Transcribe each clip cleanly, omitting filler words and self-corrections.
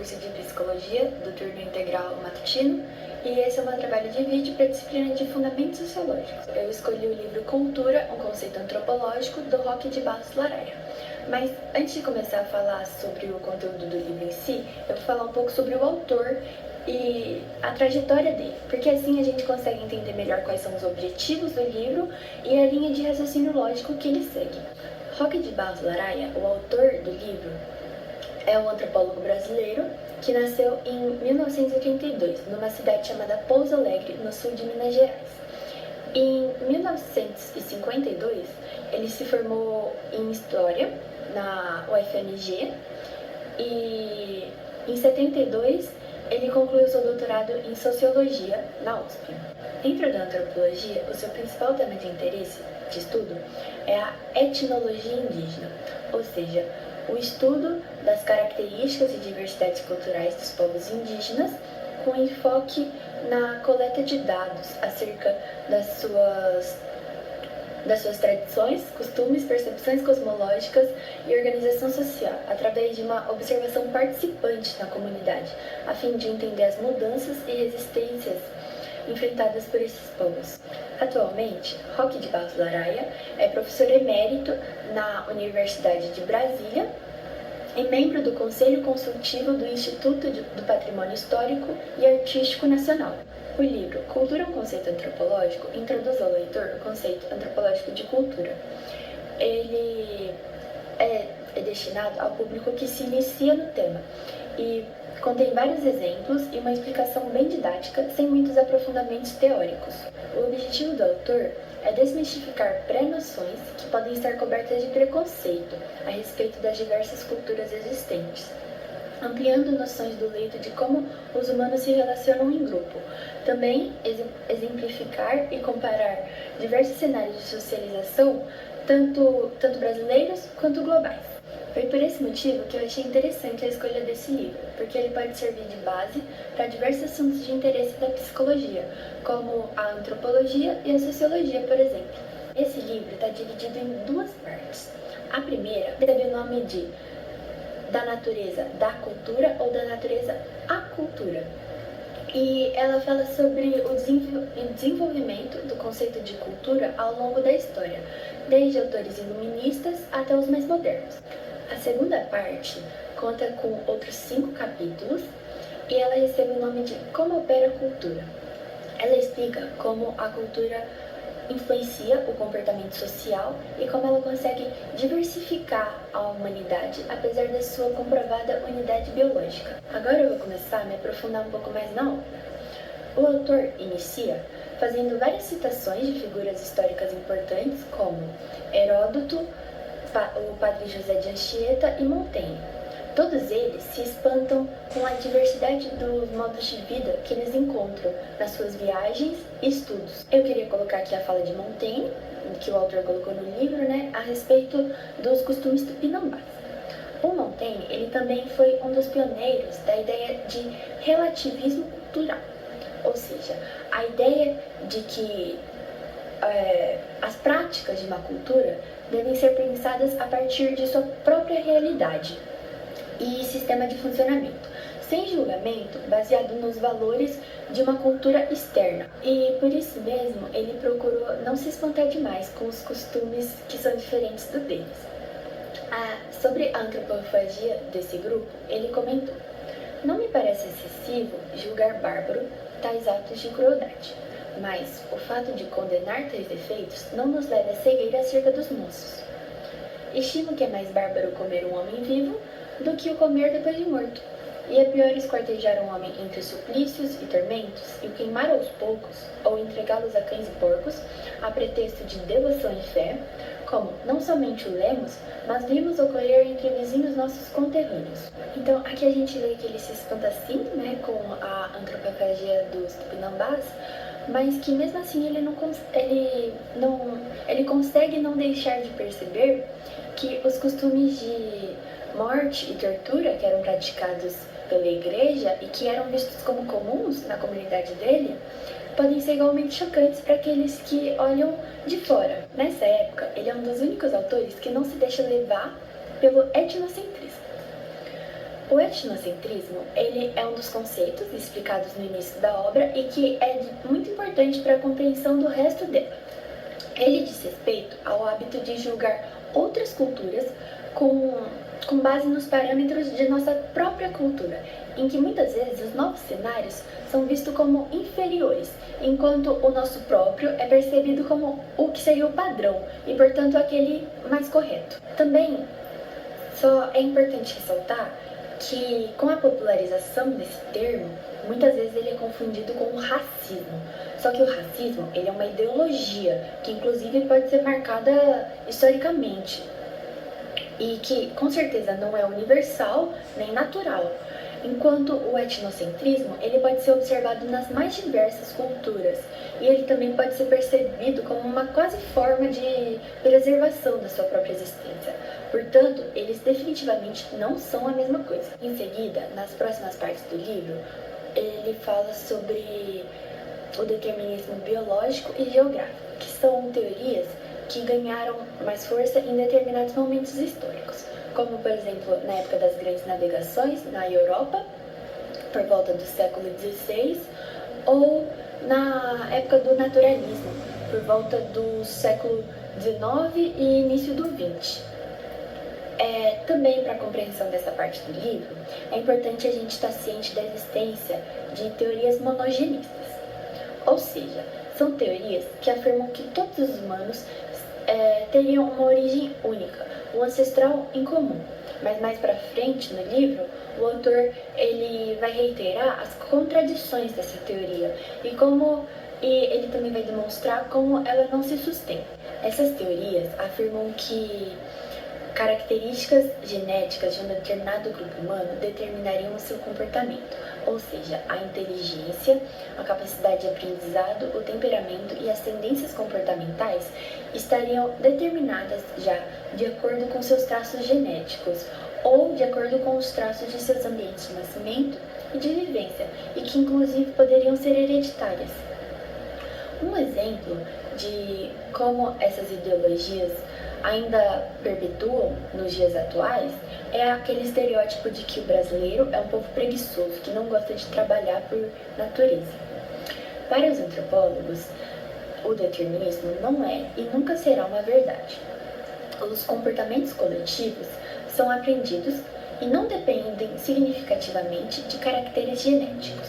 curso de Psicologia do turno integral matutino e esse é o meu trabalho de vídeo para a disciplina de Fundamentos Sociológicos. Eu escolhi o livro Cultura, um conceito antropológico, do Roque de Barros Laraia. Mas antes de começar a falar sobre o conteúdo do livro em si, eu vou falar um pouco sobre o autor e a trajetória dele, porque assim a gente consegue entender melhor quais são os objetivos do livro e a linha de raciocínio lógico que ele segue. Roque de Barros Laraia, o autor do livro, é um antropólogo brasileiro que nasceu em 1982, numa cidade chamada Pouso Alegre, no sul de Minas Gerais. Em 1952, ele se formou em História na UFMG e em 72 ele concluiu seu doutorado em Sociologia na USP. Dentro da antropologia, o seu principal tema de interesse de estudo é a etnologia indígena, ou seja, o estudo das características e diversidades culturais dos povos indígenas, com enfoque na coleta de dados acerca das suas tradições, costumes, percepções cosmológicas e organização social, através de uma observação participante na comunidade, a fim de entender as mudanças e resistências enfrentadas por esses povos. Atualmente, Roque de Barros Laraia é professor emérito na Universidade de Brasília e membro do Conselho Consultivo do Instituto do Patrimônio Histórico e Artístico Nacional. O livro Cultura, um conceito antropológico introduz ao leitor o conceito antropológico de cultura. Ele é destinado ao público que se inicia no tema e contém vários exemplos e uma explicação bem didática, sem muitos aprofundamentos teóricos. O objetivo do autor é desmistificar pré-noções que podem estar cobertas de preconceito a respeito das diversas culturas existentes, ampliando noções do leitor de como os humanos se relacionam em grupo. Também exemplificar e comparar diversos cenários de socialização, tanto brasileiros quanto globais. Foi por esse motivo que eu achei interessante a escolha desse livro, porque ele pode servir de base para diversos assuntos de interesse da psicologia, como a antropologia e a sociologia, por exemplo. Esse livro está dividido em duas partes. A primeira recebe o nome de Da Natureza da Cultura ou Da Natureza à Cultura. E ela fala sobre o desenvolvimento do conceito de cultura ao longo da história, desde autores iluministas até os mais modernos. A segunda parte conta com outros 5 capítulos e ela recebe o nome de Como Opera a Cultura. Ela explica como a cultura influencia o comportamento social e como ela consegue diversificar a humanidade, apesar da sua comprovada unidade biológica. Agora eu vou começar a me aprofundar um pouco mais na obra. O autor inicia fazendo várias citações de figuras históricas importantes, como Heródoto, o padre José de Anchieta e Montaigne. Todos eles se espantam com a diversidade dos modos de vida que eles encontram nas suas viagens e estudos. Eu queria colocar aqui a fala de Montaigne, que o autor colocou no livro, a respeito dos costumes tupinambás. O Montaigne, ele também foi um dos pioneiros da ideia de relativismo cultural, ou seja, a ideia de que as práticas de uma cultura devem ser pensadas a partir de sua própria realidade e sistema de funcionamento, sem julgamento, baseado nos valores de uma cultura externa. E por isso mesmo, ele procurou não se espantar demais com os costumes que são diferentes do deles. Sobre a antropofagia desse grupo, ele comentou: "Não me parece excessivo julgar bárbaro tais atos de crueldade, mas o fato de condenar tais defeitos não nos leva a cegueira acerca dos moços. Estimo que é mais bárbaro comer um homem vivo do que o comer depois de morto, e é pior esquartejar um homem entre suplícios e tormentos e o queimar aos poucos, ou entregá-los a cães e porcos, a pretexto de devoção e fé, como não somente o lemos, mas vimos ocorrer entre vizinhos nossos conterrâneos." Então, aqui a gente vê que ele se espanta sim, com a antropofagia dos tupinambás, mas que mesmo assim ele consegue não deixar de perceber que os costumes de morte e tortura que eram praticados pela igreja e que eram vistos como comuns na comunidade dele, podem ser igualmente chocantes para aqueles que olham de fora. Nessa época, ele é um dos únicos autores que não se deixa levar pelo etnocentrismo. O etnocentrismo, ele é um dos conceitos explicados no início da obra e que é muito importante para a compreensão do resto dela. Ele diz respeito ao hábito de julgar outras culturas com base nos parâmetros de nossa própria cultura, em que muitas vezes os novos cenários são vistos como inferiores, enquanto o nosso próprio é percebido como o que seria o padrão e, portanto, aquele mais correto. Também só é importante ressaltar que, com a popularização desse termo, muitas vezes ele é confundido com o racismo. Só que o racismo, ele é uma ideologia que inclusive pode ser marcada historicamente e que com certeza não é universal nem natural. Enquanto o etnocentrismo, ele pode ser observado nas mais diversas culturas e ele também pode ser percebido como uma quase forma de preservação da sua própria existência. Portanto, eles definitivamente não são a mesma coisa. Em seguida, nas próximas partes do livro, ele fala sobre o determinismo biológico e geográfico, que são teorias que ganharam mais força em determinados momentos históricos, como, por exemplo, na época das grandes navegações na Europa, por volta do século XVI, ou na época do naturalismo, por volta do século XIX e início do XX. Também, para a compreensão dessa parte do livro, é importante a gente estar ciente da existência de teorias monogenistas, ou seja, são teorias que afirmam que todos os humanos teriam uma origem única, um ancestral em comum. Mas mais para frente no livro, o autor ele vai reiterar as contradições dessa teoria e ele também vai demonstrar como ela não se sustenta. Essas teorias afirmam que características genéticas de um determinado grupo humano determinariam o seu comportamento, ou seja, a inteligência, a capacidade de aprendizado, o temperamento e as tendências comportamentais estariam determinadas já de acordo com seus traços genéticos ou de acordo com os traços de seus ambientes de nascimento e de vivência, e que inclusive poderiam ser hereditárias. Um exemplo de como essas ideologias ainda perpetuam nos dias atuais é aquele estereótipo de que o brasileiro é um povo preguiçoso, que não gosta de trabalhar por natureza. Para os antropólogos, o determinismo não é e nunca será uma verdade. Os comportamentos coletivos são aprendidos e não dependem significativamente de caracteres genéticos.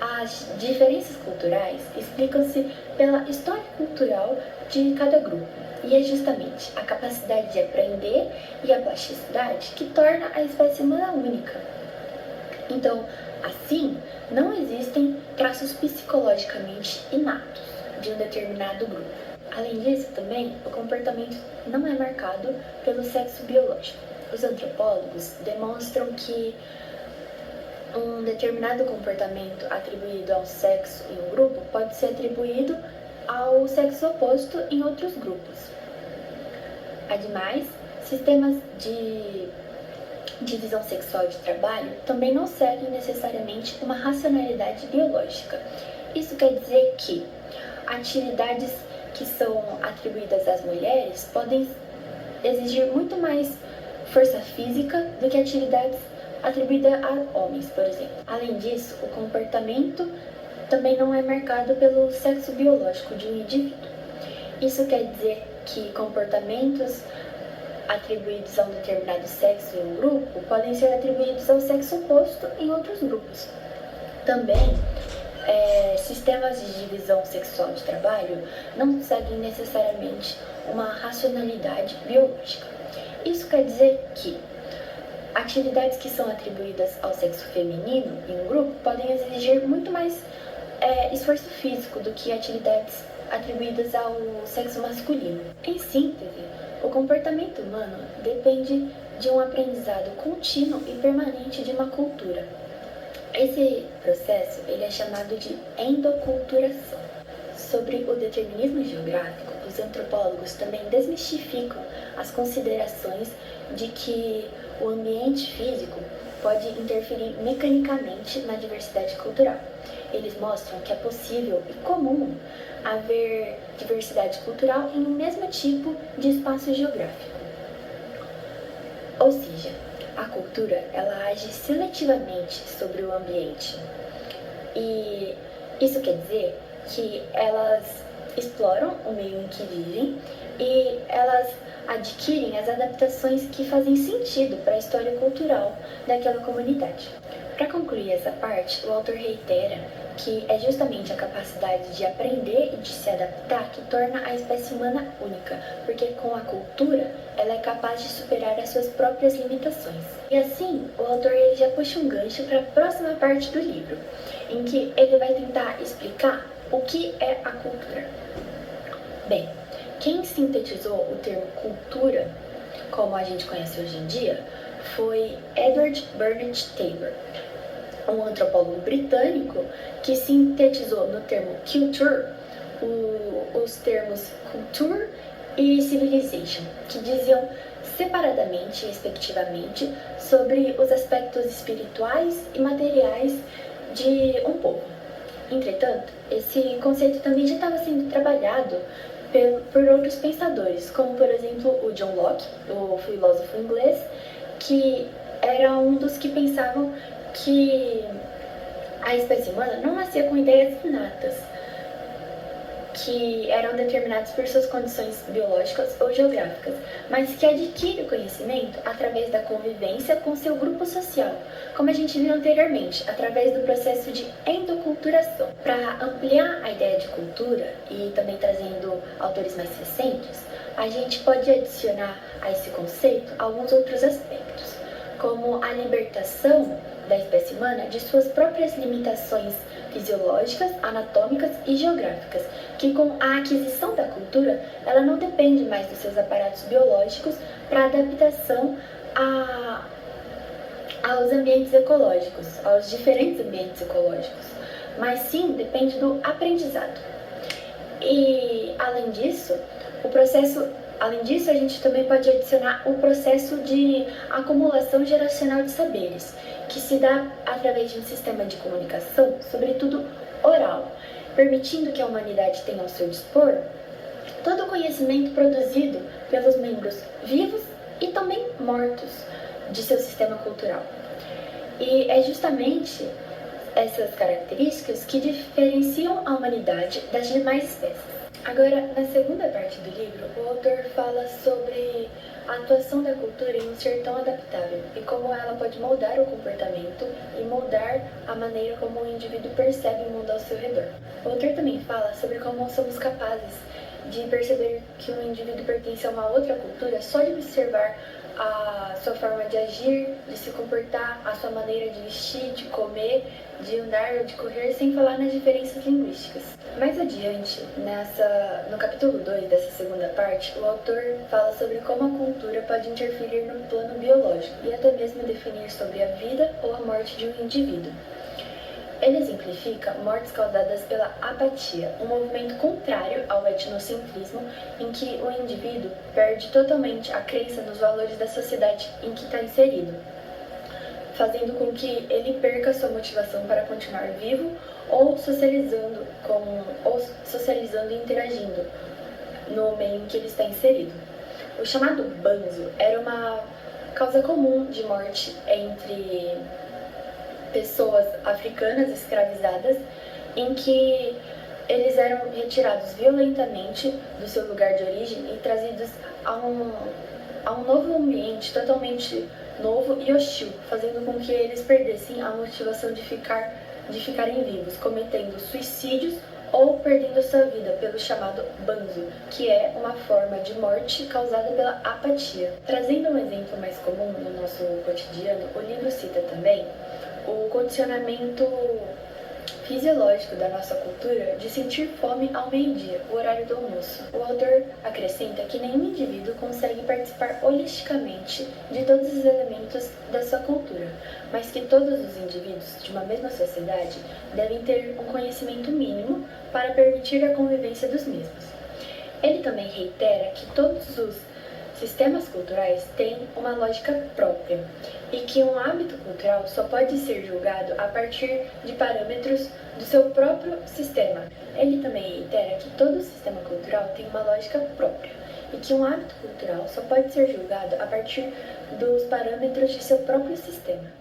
As diferenças culturais explicam-se pela história cultural de cada grupo, e é justamente a capacidade de aprender e a plasticidade que torna a espécie humana única. Então, assim, não existem traços psicologicamente inatos de um determinado grupo. Além disso, também, o comportamento não é marcado pelo sexo biológico. Os antropólogos demonstram que um determinado comportamento atribuído ao sexo em um grupo pode ser atribuído ao sexo oposto em outros grupos. Ademais, sistemas de divisão sexual de trabalho também não seguem necessariamente uma racionalidade biológica. Isso quer dizer que atividades que são atribuídas às mulheres podem exigir muito mais força física do que atividades atribuídas a homens, por exemplo. Além disso, o comportamento também não é marcado pelo sexo biológico de um indivíduo. Isso quer dizer que comportamentos atribuídos a um determinado sexo em um grupo podem ser atribuídos ao sexo oposto em outros grupos. Também, sistemas de divisão sexual de trabalho não seguem necessariamente uma racionalidade biológica. Isso quer dizer que atividades que são atribuídas ao sexo feminino em um grupo podem exigir muito mais esforço físico do que atividades atribuídas ao sexo masculino. Em síntese, o comportamento humano depende de um aprendizado contínuo e permanente de uma cultura. Esse processo ele é chamado de endoculturação. Sobre o determinismo geográfico, os antropólogos também desmistificam as considerações de que o ambiente físico pode interferir mecanicamente na diversidade cultural. Eles mostram que é possível e comum haver diversidade cultural em um mesmo tipo de espaço geográfico. Ou seja, A cultura, ela age seletivamente sobre o ambiente. E isso quer dizer que elas exploram o meio em que vivem e elas adquirem as adaptações que fazem sentido para a história cultural daquela comunidade. Para concluir essa parte, o autor reitera que é justamente a capacidade de aprender e de se adaptar que torna a espécie humana única, porque com a cultura ela é capaz de superar as suas próprias limitações. E assim, o autor ele já puxa um gancho para a próxima parte do livro, em que ele vai tentar explicar o que é a cultura. Bem, quem sintetizou o termo cultura, como a gente conhece hoje em dia, foi Edward Burnett Taylor, um antropólogo britânico que sintetizou no termo culture os termos culture e civilization, que diziam separadamente e respectivamente sobre os aspectos espirituais e materiais de um povo. Entretanto, esse conceito também já estava sendo trabalhado por outros pensadores, como por exemplo o John Locke, o filósofo inglês, que era um dos que pensavam que a espécie humana não nascia com ideias inatas, que eram determinadas por suas condições biológicas ou geográficas, mas que adquire o conhecimento através da convivência com seu grupo social, como a gente viu anteriormente, através do processo de endoculturação. Para ampliar a ideia de cultura e também trazendo autores mais recentes, a gente pode adicionar a esse conceito alguns outros aspectos, como a libertação da espécie humana de suas próprias limitações fisiológicas, anatômicas e geográficas, que com a aquisição da cultura, ela não depende mais dos seus aparatos biológicos para adaptação aos ambientes ecológicos, aos diferentes ambientes ecológicos, mas sim depende do aprendizado. E além disso, a gente também pode adicionar o processo de acumulação geracional de saberes, que se dá através de um sistema de comunicação, sobretudo oral, permitindo que a humanidade tenha ao seu dispor todo o conhecimento produzido pelos membros vivos e também mortos de seu sistema cultural. E é justamente essas características que diferenciam a humanidade das demais espécies. Agora, na segunda parte do livro, o autor fala sobre a atuação da cultura em um ser tão adaptável e como ela pode moldar o comportamento e moldar a maneira como o indivíduo percebe o mundo ao seu redor. O autor também fala sobre como somos capazes de perceber que um indivíduo pertence a uma outra cultura só de observar a sua forma de agir, de se comportar, a sua maneira de vestir, de comer, de andar ou de correr, sem falar nas diferenças linguísticas. Mais adiante, no capítulo 2 dessa segunda parte, o autor fala sobre como a cultura pode interferir no plano biológico e até mesmo definir sobre a vida ou a morte de um indivíduo. Ele exemplifica mortes causadas pela apatia, um movimento contrário ao etnocentrismo em que o indivíduo perde totalmente a crença nos valores da sociedade em que está inserido, fazendo com que ele perca sua motivação para continuar vivo ou socializando e interagindo no meio em que ele está inserido. O chamado banzo era uma causa comum de morte entre pessoas africanas escravizadas, em que eles eram retirados violentamente do seu lugar de origem e trazidos a um novo ambiente totalmente novo e hostil, fazendo com que eles perdessem a motivação de ficarem vivos, cometendo suicídios ou perdendo sua vida pelo chamado banzo, que é uma forma de morte causada pela apatia. Trazendo um exemplo mais comum no nosso cotidiano, o livro cita também o condicionamento fisiológico da nossa cultura de sentir fome ao meio-dia, o horário do almoço. O autor acrescenta que nenhum indivíduo consegue participar holisticamente de todos os elementos da sua cultura, mas que todos os indivíduos de uma mesma sociedade devem ter um conhecimento mínimo para permitir a convivência dos mesmos. Ele também reitera que todos os sistemas culturais têm uma lógica própria e que um hábito cultural só pode ser julgado a partir de parâmetros do seu próprio sistema. Ele também reitera que todo sistema cultural tem uma lógica própria e que um hábito cultural só pode ser julgado a partir dos parâmetros de seu próprio sistema.